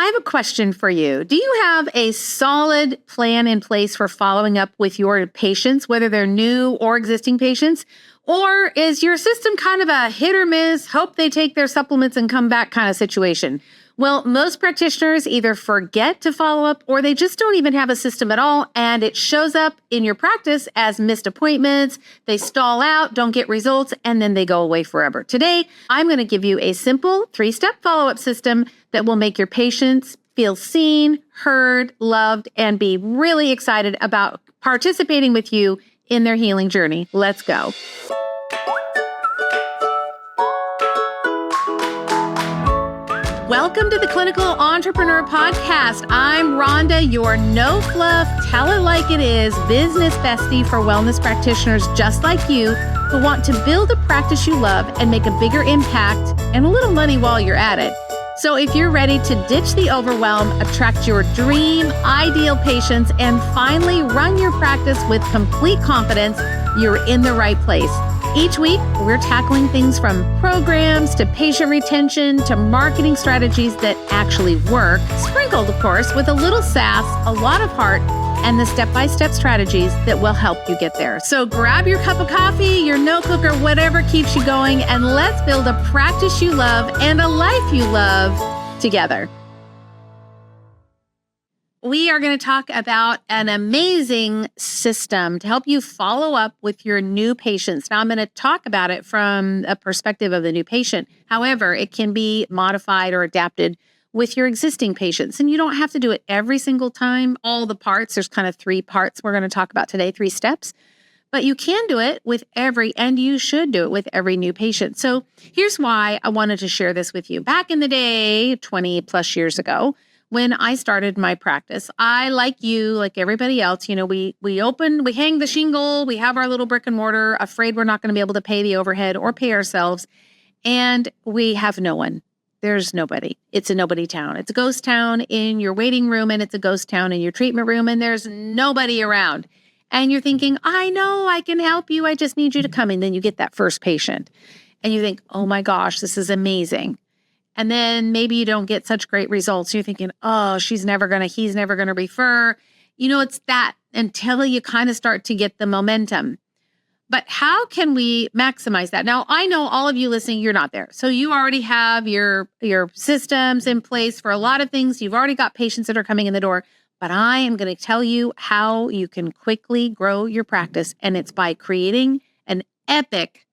I have a question for you. Do you have a solid plan in place for following up with your patients, whether they're new or existing patients? Or is your system kind of a hit or miss, hope they take their supplements and come back kind of situation? Well, most practitioners either forget to follow up or they just don't even have a system at all. And it shows up in your practice as missed appointments. They stall out, don't get results, and then they go away forever. Today, I'm going to give you a simple 3-step follow-up system that will make your patients feel seen, heard, loved, and be really excited about participating with you in their healing journey. Let's go. Welcome to the Clinical Entrepreneur Podcast. I'm Rhonda, your no-fluff, tell it like it is business bestie for wellness practitioners just like you who want to build a practice you love and make a bigger impact and a little money while you're at it. So if you're ready to ditch the overwhelm, attract your dream, ideal patients, and finally run your practice with complete confidence, you're in the right place. Each week, we're tackling things from programs to patient retention to marketing strategies that actually work, sprinkled, of course, with a little sass, a lot of heart, and the step-by-step strategies that will help you get there. So grab your cup of coffee, your no-cooker, whatever keeps you going, and let's build a practice you love and a life you love together. We are going to talk about an amazing system to help you follow up with your new patients. Now, I'm going to talk about it from a perspective of the new patient. However, it can be modified or adapted with your existing patients. And you don't have to do it every single time, all the parts. There's kind of 3 parts we're going to talk about today, 3 steps. But you can do it with and you should do it with every new patient. So here's why I wanted to share this with you. Back in the day, 20 plus years ago, when I started my practice, I, like you, like everybody else, we hang the shingle, we have our little brick and mortar, afraid we're not going to be able to pay the overhead or pay ourselves. And we have no one. There's nobody. It's a nobody town. It's a ghost town in your waiting room and it's a ghost town in your treatment room and there's nobody around. And you're thinking, I know I can help you. I just need you to come in. Then you get that first patient and you think, oh my gosh, this is amazing. And then maybe you don't get such great results. You're thinking, oh, he's never going to refer. It's that until you kind of start to get the momentum. But how can we maximize that? Now, I know all of you listening, you're not there. So you already have your systems in place for a lot of things. You've already got patients that are coming in the door. But I am going to tell you how you can quickly grow your practice. And it's by creating an epic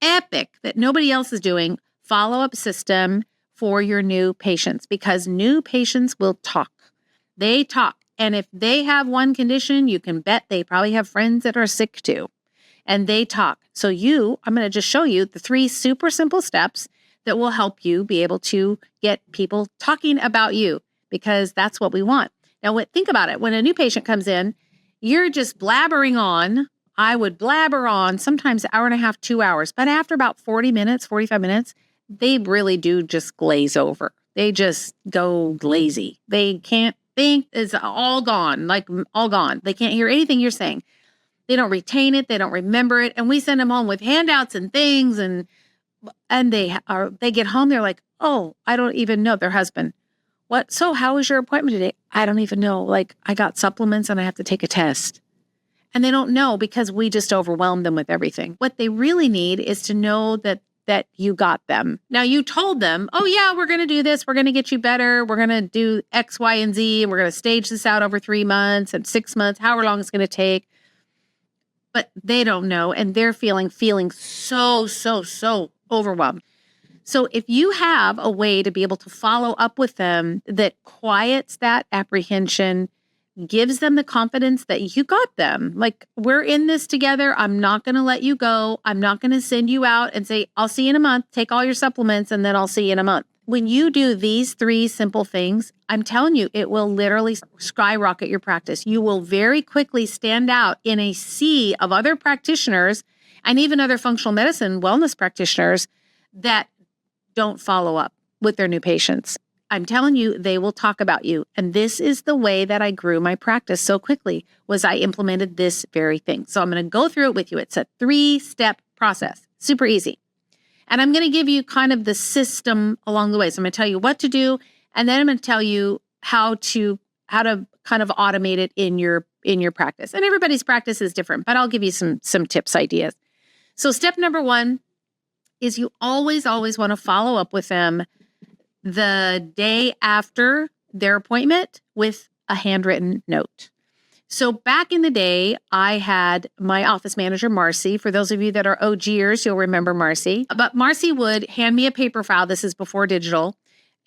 that nobody else is doing follow-up system for your new patients, because new patients will talk. They talk. And if they have one condition, you can bet they probably have friends that are sick too. And they talk. So I'm going to just show you the 3 super simple steps that will help you be able to get people talking about you, because that's what we want. Now, think about it. When a new patient comes in, you're just blabbering on. I would blabber on sometimes an hour and a half, 2 hours. But after about 40 minutes, 45 minutes, they really do just glaze over. They just go lazy. They can't think. It's all gone, like all gone. They can't hear anything you're saying. They don't retain it. They don't remember it. And we send them home with handouts and things. And they get home. They're like, oh, I don't even know their husband. What? So how was your appointment today? I don't even know. Like, I got supplements and I have to take a test. And they don't know because we just overwhelm them with everything. What they really need is to know that you got them. Now, you told them, oh yeah, we're going to do this. We're going to get you better. We're going to do X, Y, and Z. And we're going to stage this out over 3 months and 6 months, however long it's going to take. But they don't know. And they're feeling so overwhelmed. So if you have a way to be able to follow up with them that quiets that apprehension, gives them the confidence that you got them. Like, we're in this together. I'm not going to let you go. I'm not going to send you out and say, I'll see you in a month. Take all your supplements and then I'll see you in a month. When you do these 3 simple things, I'm telling you, it will literally skyrocket your practice. You will very quickly stand out in a sea of other practitioners and even other functional medicine wellness practitioners that don't follow up with their new patients. I'm telling you, they will talk about you. And this is the way that I grew my practice so quickly, was I implemented this very thing. So I'm going to go through it with you. It's a 3-step process, super easy. And I'm going to give you kind of the system along the way. So I'm going to tell you what to do, And then I'm going to tell you how to kind of automate it in your practice. And everybody's practice is different, but I'll give you some tips, ideas. So step number 1 is you always want to follow up with them the day after their appointment with a handwritten note. So back in the day, I had my office manager, Marcy. For those of you that are OGers, you'll remember Marcy. But Marcy would hand me a paper file. This is before digital.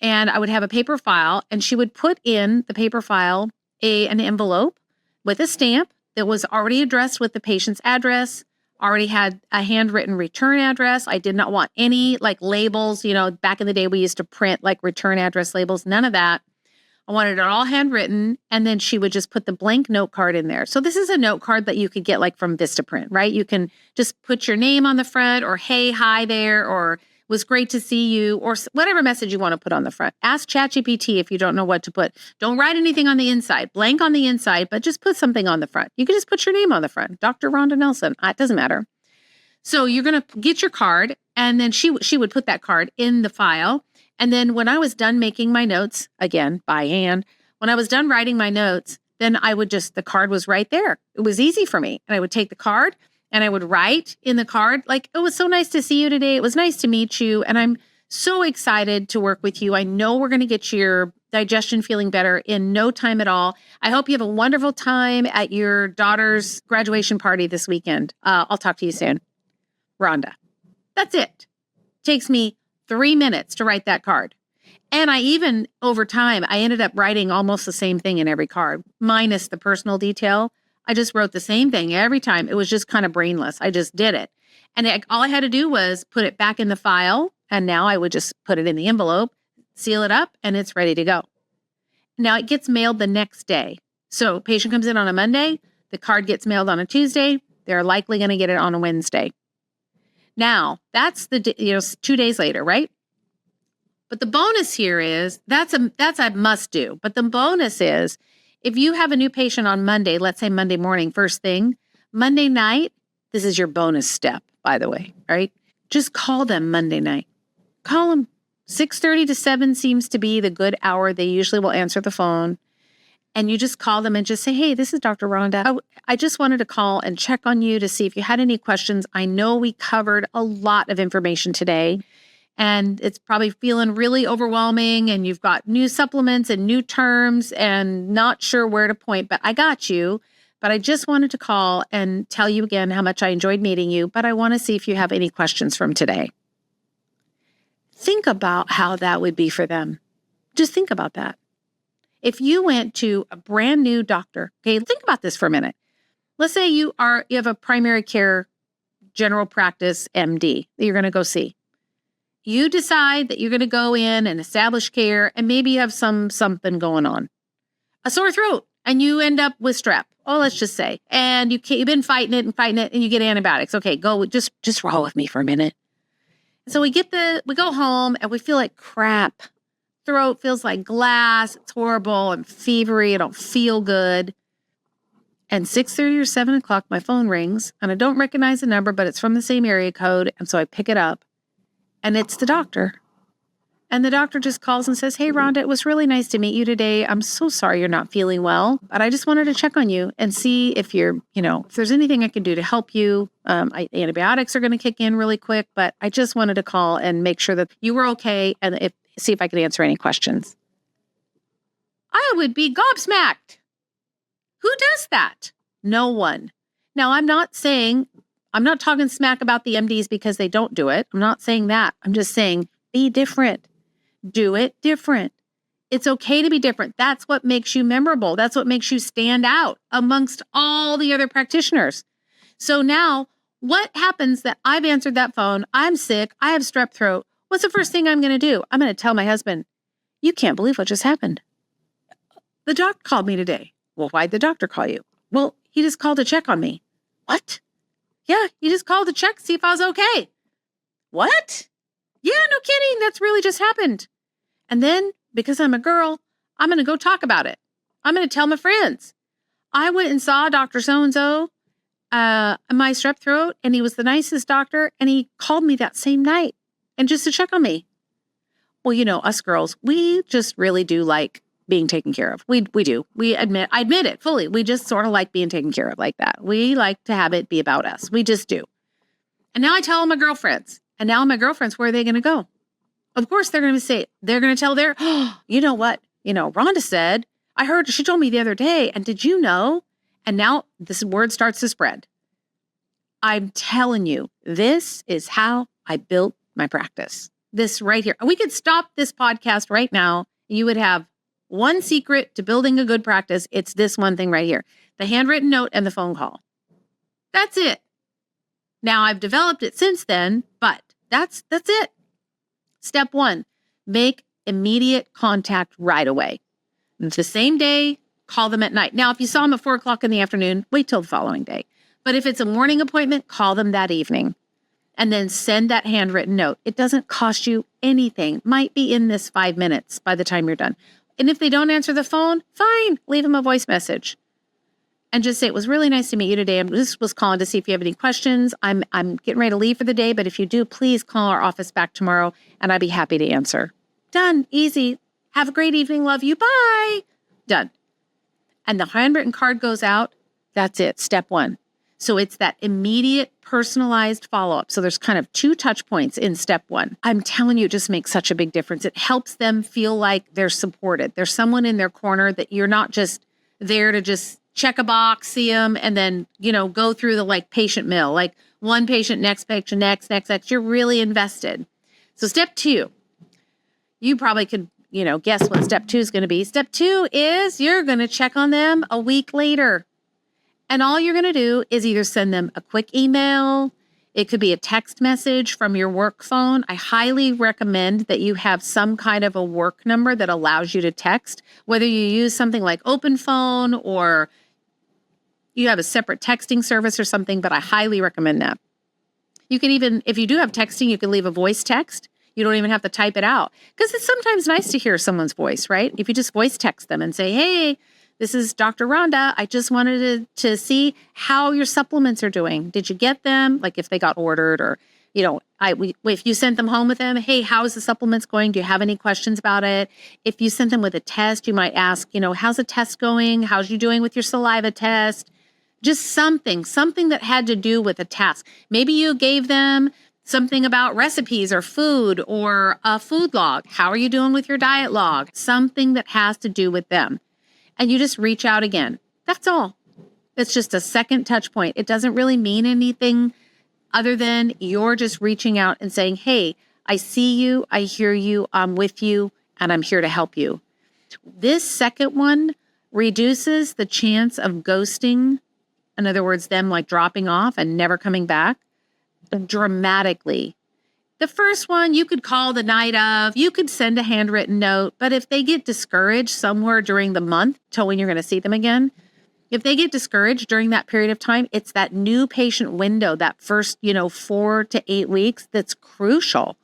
And I would have a paper file, and she would put in the paper file an envelope with a stamp that was already addressed with the patient's address, already had a handwritten return address. I did not want any like labels. Back in the day, we used to print like return address labels, none of that. I wanted it all handwritten, and then she would just put the blank note card in there. So this is a note card that you could get like from Vistaprint, right? You can just put your name on the front, or hey, hi there, or was great to see you, or whatever message you want to put on the front. Ask ChatGPT if you don't know what to put. Don't write anything on the inside, blank on the inside, but just put something on the front. You can just put your name on the front, Dr. Rhonda Nelson. It doesn't matter. So you're going to get your card, and then she would put that card in the file. And then when I was done making my notes, again, by hand, when I was done writing my notes, then the card was right there. It was easy for me. And I would take the card and I would write in the card, like, it was so nice to see you today. It was nice to meet you. And I'm so excited to work with you. I know we're going to get your digestion feeling better in no time at all. I hope you have a wonderful time at your daughter's graduation party this weekend. I'll talk to you soon. Rhonda. That's it. Takes me 3 minutes to write that card. And I even, over time, I ended up writing almost the same thing in every card, minus the personal detail. I just wrote the same thing every time. It was just kind of brainless. I just did it. And all I had to do was put it back in the file. And now I would just put it in the envelope, seal it up, and it's ready to go. Now it gets mailed the next day. So patient comes in on a Monday, the card gets mailed on a Tuesday. They're likely going to get it on a Wednesday. Now, that's 2 days later, right? But the bonus here is that's a must do. But the bonus is if you have a new patient on Monday, let's say Monday morning, first thing, Monday night, this is your bonus step, by the way, right? Just call them Monday night. Call them. 6:30 to 7 seems to be the good hour. They usually will answer the phone. And you just call them and just say, hey, this is Dr. Rhonda. I just wanted to call and check on you to see if you had any questions. I know we covered a lot of information today, and it's probably feeling really overwhelming, and you've got new supplements and new terms and not sure where to point, but I got you. But I just wanted to call and tell you again how much I enjoyed meeting you, but I want to see if you have any questions from today. Think about how that would be for them. Just think about that. If you went to a brand new doctor, okay, think about this for a minute. Let's say you have a primary care general practice MD that you're going to go see. You decide that you're going to go in and establish care, and maybe you have something going on, a sore throat, and you end up with strep. Oh, let's just say, and you've been fighting it, and you get antibiotics. Okay, just roll with me for a minute. So we go home and we feel like crap. Throat feels like glass. It's horrible. I'm fevery. I don't feel good. And 6:30 or 7 o'clock, my phone rings, and I don't recognize the number, but it's from the same area code. And so I pick it up, and it's the doctor. And the doctor just calls and says, hey, Rhonda, it was really nice to meet you today. I'm so sorry you're not feeling well, but I just wanted to check on you and see if if there's anything I can do to help you. Antibiotics are going to kick in really quick, but I just wanted to call and make sure that you were okay and see if I could answer any questions. I would be gobsmacked. Who does that? No one. Now, I'm not talking smack about the MDs because they don't do it. I'm not saying that. I'm just saying be different. Do it different. It's okay to be different. That's what makes you memorable. That's what makes you stand out amongst all the other practitioners. So now, what happens that I've answered that phone, I'm sick, I have strep throat. What's the first thing I'm going to do? I'm going to tell my husband, you can't believe what just happened. The doctor called me today. Well, why'd the doctor call you? Well, he just called to check on me. What? Yeah, he just called to check to see if I was okay. What? Yeah, no kidding. That's really just happened. And then, because I'm a girl, I'm going to go talk about it. I'm going to tell my friends. I went and saw Dr. So-and-so, my strep throat, and he was the nicest doctor, and he called me that same night and just to check on me. Well, us girls, we just really do like being taken care of. We do. I admit it fully. We just sort of like being taken care of like that. We like to have it be about us. We just do. And now I tell my girlfriends. And now my girlfriends, where are they going to go? Of course, they're going to tell their, you know what? Rhonda said, I heard, she told me the other day, and did you know? And now this word starts to spread. I'm telling you, this is how I built my practice. This right here. We could stop this podcast right now. You would have one secret to building a good practice. It's this one thing right here. The handwritten note and the phone call. That's it. Now I've developed it since then, but that's it. Step 1, make immediate contact right away. The same day, call them at night. Now, if you saw them at 4:00 in the afternoon, wait till the following day. But if it's a morning appointment, call them that evening and then send that handwritten note. It doesn't cost you anything. Might be in this 5 minutes by the time you're done. And if they don't answer the phone, fine, leave them a voice message. And just say, it was really nice to meet you today. I just was calling to see if you have any questions. I'm getting ready to leave for the day, but if you do, please call our office back tomorrow and I'd be happy to answer. Done. Easy. Have a great evening. Love you. Bye. Done. And the handwritten card goes out. That's it. Step 1. So it's that immediate personalized follow-up. So there's kind of 2 touch points in step 1. I'm telling you, it just makes such a big difference. It helps them feel like they're supported. There's someone in their corner, that you're not just there to just check a box, see them, and then, go through the patient mill, one patient, next patient, next. You're really invested. So step 2, you probably could, guess what step 2 is going to be. Step 2 is you're going to check on them a week later. And all you're going to do is either send them a quick email. It could be a text message from your work phone. I highly recommend that you have some kind of a work number that allows you to text, whether you use something like Open Phone or you have a separate texting service or something, but I highly recommend that. You can even, if you do have texting, you can leave a voice text. You don't even have to type it out, because it's sometimes nice to hear someone's voice, right? If you just voice text them and say, hey, this is Dr. Rhonda. I just wanted to see how your supplements are doing. Did you get them? Like if they got ordered, or, if you sent them home with them, hey, how is the supplements going? Do you have any questions about it? If you sent them with a test, you might ask, how's the test going? How's you doing with your saliva test? Just something that had to do with a task. Maybe you gave them something about recipes or food, or a food log. How are you doing with your diet log? Something that has to do with them. And you just reach out again. That's all. It's just a second touch point. It doesn't really mean anything other than you're just reaching out and saying, hey, I see you, I hear you, I'm with you, and I'm here to help you. This second one reduces the chance of ghosting. In other words, them dropping off and never coming back, dramatically. The first one, you could call the night of, you could send a handwritten note, but if they get discouraged somewhere during the month till when you're going to see them again, if they get discouraged during that period of time, it's that new patient window, that first, 4 to 8 weeks, that's crucial.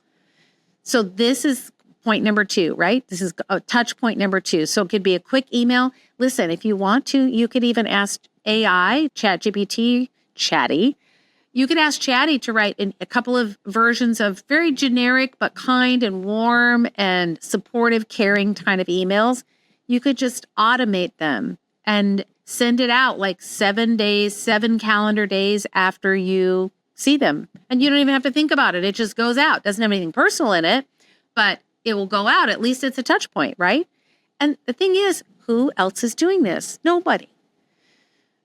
So this is point number 2, right? This is a touch point number 2. So it could be a quick email. Listen, if you want to, you could even ask AI, ChatGPT, Chatty. You could ask Chatty to write a couple of versions of very generic but kind and warm and supportive, caring kind of emails. You could just automate them and send it out 7 calendar days after you see them. And you don't even have to think about it. It just goes out. Doesn't have anything personal in it, but it will go out. At least it's a touch point, right? And the thing is, who else is doing this? Nobody.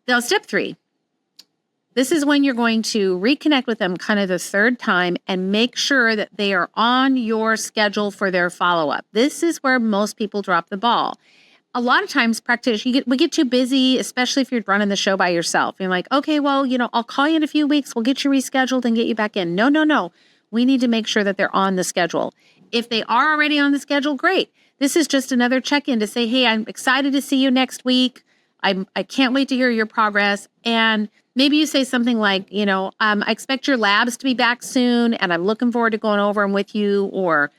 Now, step 3. This is when you're going to reconnect with them kind of the third time and make sure that they are on your schedule for their follow-up. This is where most people drop the ball. A lot of times, practitioners, we get too busy, especially if you're running the show by yourself. You're like, okay, well, I'll call you in a few weeks. We'll get you rescheduled and get you back in. No. We need to make sure that they're on the schedule. If they are already on the schedule, great. This is just another check-in to say, hey, I'm excited to see you next week. I can't wait to hear your progress. And maybe you say something like, I expect your labs to be back soon, and I'm looking forward to going over them with you, or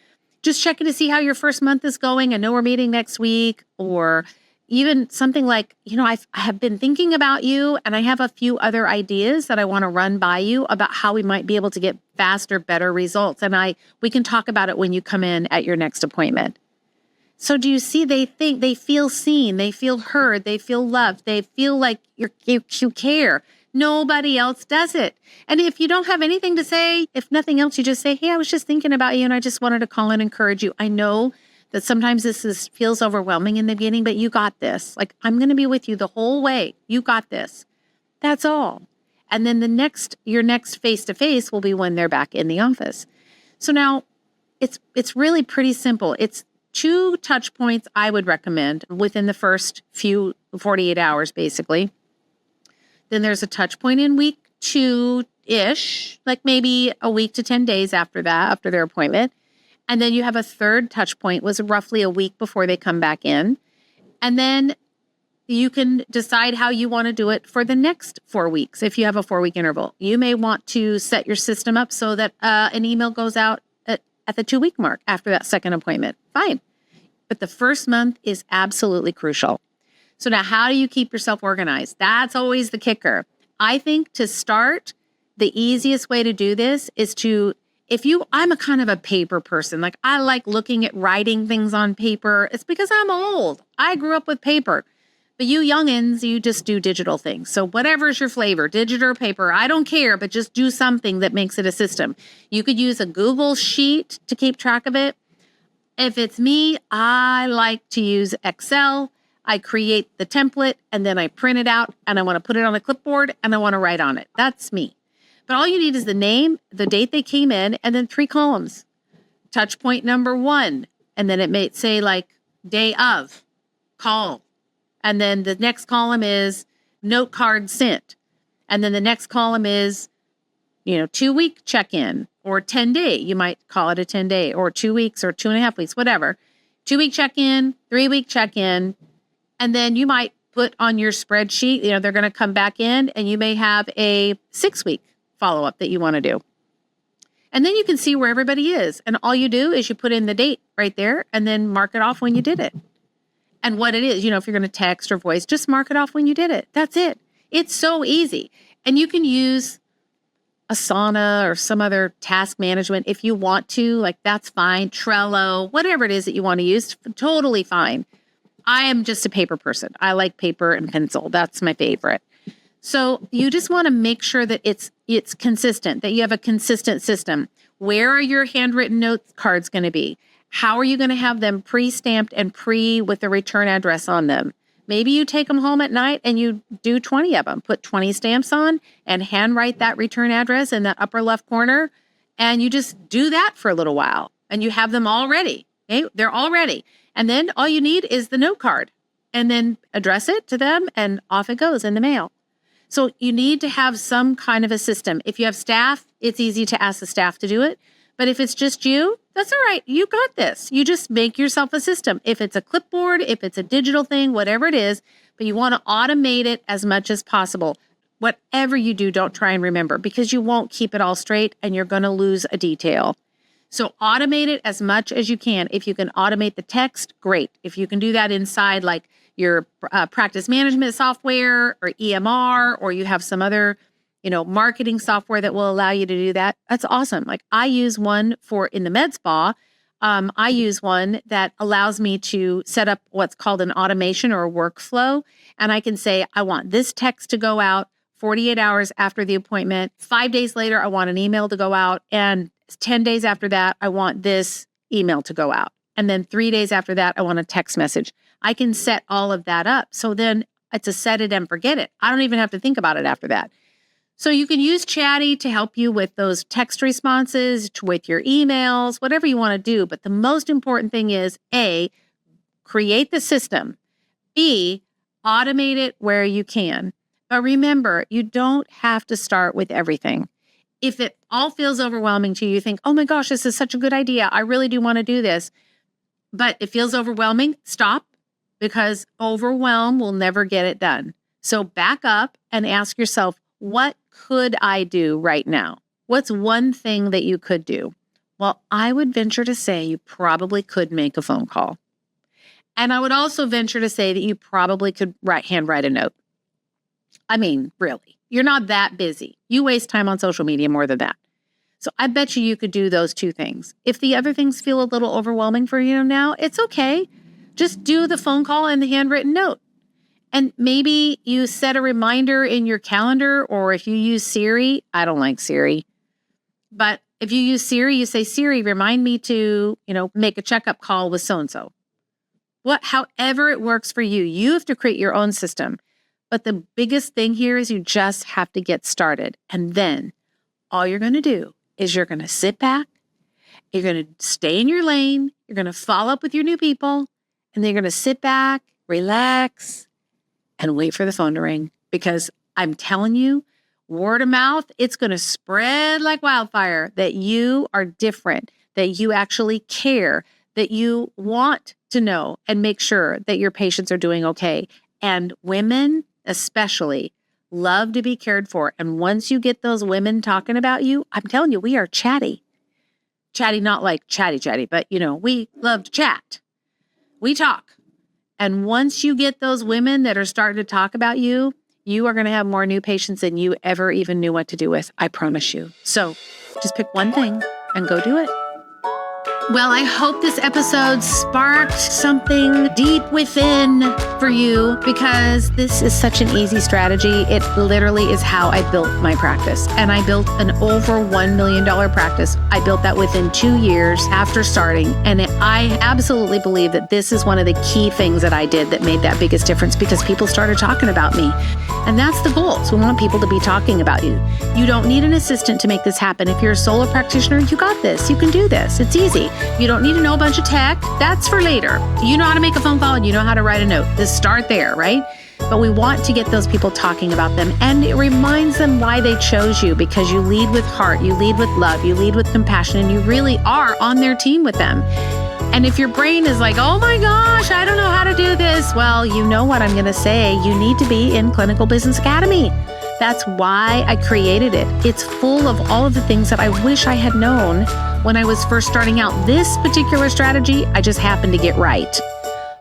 just checking to see how your first month is going. I know we're meeting next week, or, even something like, I have been thinking about you and I have a few other ideas that I want to run by you about how we might be able to get faster, better results. And we can talk about it when you come in at your next appointment. So do you see, they feel seen, they feel heard, they feel loved, they feel like you care. Nobody else does it. And if you don't have anything to say, if nothing else, you just say, hey, I was just thinking about you and I just wanted to call and encourage you. I know that sometimes feels overwhelming in the beginning, but you got this. Like, I'm going to be with you the whole way. You got this. That's all. And then your next face-to-face will be when they're back in the office. So now it's really pretty simple. It's 2 touch points I would recommend within the first 48 hours, basically. Then there's a touch point in week 2-ish, like maybe a week to 10 days after their appointment. And then you have a third touch point, was roughly a week before they come back in. And then you can decide how you want to do it for the next 4 weeks. If you have a 4-week interval, you may want to set your system up so that an email goes out at the 2-week mark after that second appointment. Fine. But the first month is absolutely crucial. So now how do you keep yourself organized? That's always the kicker. I think to start, the easiest way to do this is I'm a kind of a paper person. Like, I like looking at writing things on paper. It's because I'm old. I grew up with paper. But you youngins, you just do digital things. So whatever's your flavor, digital or paper, I don't care, but just do something that makes it a system. You could use a Google Sheet to keep track of it. If it's me, I like to use Excel. I create the template and then I print it out and I want to put it on a clipboard and I want to write on it. That's me. But all you need is the name, the date they came in, and then 3 columns. Touch point number 1. And then it may say like day of, call. And then the next column is note card sent. And then the next column is, 2-week check-in or 10-day. You might call it a 10-day or 2 weeks or 2.5 weeks, whatever. 2-week check-in, 3-week check-in. And then you might put on your spreadsheet, they're going to come back in and you may have a 6-week follow-up that you want to do. And then you can see where everybody is. And all you do is you put in the date right there and then mark it off when you did it. And what it is, if you're going to text or voice, just mark it off when you did it. That's it. It's so easy. And you can use Asana or some other task management if you want to, like that's fine. Trello, whatever it is that you want to use, totally fine. I am just a paper person. I like paper and pencil. That's my favorite. So you just want to make sure that it's consistent, that you have a consistent system. Where are your handwritten note cards going to be? How are you going to have them pre-stamped and with the return address on them? Maybe you take them home at night and you do 20 of them, put 20 stamps on and handwrite that return address in that upper left corner. And you just do that for a little while and you have them all ready. Okay? They're all ready. And then all you need is the note card and then address it to them and off it goes in the mail. So you need to have some kind of a system. If you have staff, it's easy to ask the staff to do it. But if it's just you, that's all right. You got this. You just make yourself a system. If it's a clipboard, if it's a digital thing, whatever it is, but you want to automate it as much as possible. Whatever you do, don't try and remember because you won't keep it all straight and you're going to lose a detail. So automate it as much as you can. If you can automate the text, great. If you can do that inside like your practice management software or EMR, or you have some other, marketing software that will allow you to do that, that's awesome. Like I use one in the med spa. I use one that allows me to set up what's called an automation or a workflow. And I can say, I want this text to go out 48 hours after the appointment. 5 days later, I want an email to go out. And 10 days after that, I want this email to go out. And then 3 days after that, I want a text message. I can set all of that up. So then it's a set it and forget it. I don't even have to think about it after that. So you can use Chatty to help you with those text responses, with your emails, whatever you want to do. But the most important thing is A, create the system. B, automate it where you can. But remember, you don't have to start with everything. If it all feels overwhelming to you, you think, oh my gosh, this is such a good idea. I really do want to do this. But it feels overwhelming. Stop, because overwhelm will never get it done. So back up and ask yourself, what could I do right now? What's one thing that you could do? Well, I would venture to say you probably could make a phone call. And I would also venture to say that you probably could handwrite a note. I mean, really, you're not that busy. You waste time on social media more than that. So I bet you could do those two things. If the other things feel a little overwhelming for you now, it's okay. Just do the phone call and the handwritten note. And maybe you set a reminder in your calendar, or if you use Siri, I don't like Siri, but if you use Siri, you say, Siri, remind me to, make a checkup call with so-and-so. However it works for you, you have to create your own system. But the biggest thing here is you just have to get started. And then all you're going to do is you're going to sit back, you're going to stay in your lane, you're going to follow up with your new people, and then you're going to sit back, relax, and wait for the phone to ring. Because I'm telling you, word of mouth, it's going to spread like wildfire that you are different, that you actually care, that you want to know and make sure that your patients are doing okay. And women especially love to be cared for. And once you get those women talking about you, I'm telling you, we are chatty. Chatty, not like chatty, but we love to chat. We talk. And once you get those women that are starting to talk about you, you are going to have more new patients than you ever even knew what to do with. I promise you. So just pick one thing and go do it. Well, I hope this episode sparked something deep within for you, because this is such an easy strategy. It literally is how I built my practice. And I built an over $1 million practice. I built that within 2 years after starting. And I absolutely believe that this is one of the key things that I did that made that biggest difference, because people started talking about me. And that's the goal. So we want people to be talking about you. You don't need an assistant to make this happen. If you're a solo practitioner, you got this. You can do this. It's easy. You don't need to know a bunch of tech. That's for later. You know how to make a phone call and you know how to write a note. Just start there, right? But we want to get those people talking about them. And it reminds them why they chose you, because you lead with heart, you lead with love, you lead with compassion, and you really are on their team with them. And if your brain is like, oh my gosh, I don't know how to do this. Well, you know what I'm going to say. You need to be in Clinical Business Academy. That's why I created it. It's full of all of the things that I wish I had known when I was first starting out. This particular strategy, I just happened to get right.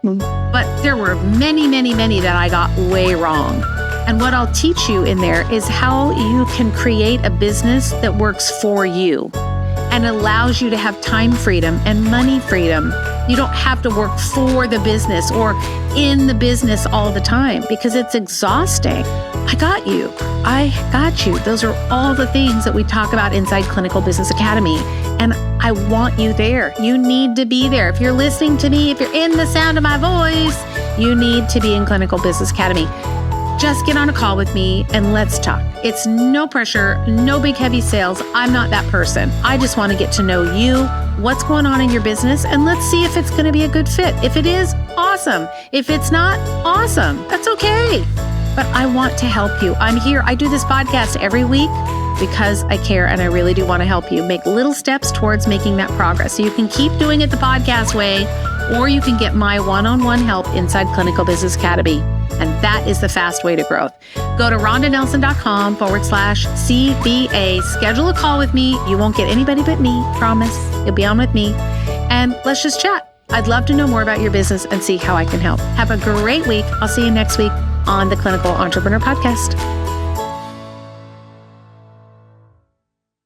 But there were many, many, many that I got way wrong. And what I'll teach you in there is how you can create a business that works for you and allows you to have time freedom and money freedom. You don't have to work for the business or in the business all the time, because it's exhausting. I got you. Those are all the things that we talk about inside Clinical Business Academy. And I want you there. You need to be there. If you're listening to me, if you're in the sound of my voice, you need to be in Clinical Business Academy. Just get on a call with me and let's talk. It's no pressure, no big heavy sales. I'm not that person. I just want to get to know you, what's going on in your business, and let's see if it's going to be a good fit. If it is, awesome. If it's not, awesome. That's okay. But I want to help you. I'm here. I do this podcast every week because I care and I really do want to help you make little steps towards making that progress. So you can keep doing it the podcast way, or you can get my one-on-one help inside Clinical Business Academy. And that is the fast way to growth. Go to RondaNelson.com/CBA. Schedule a call with me. You won't get anybody but me, promise. You'll be on with me. And let's just chat. I'd love to know more about your business and see how I can help. Have a great week. I'll see you next week on the Clinical Entrepreneur Podcast.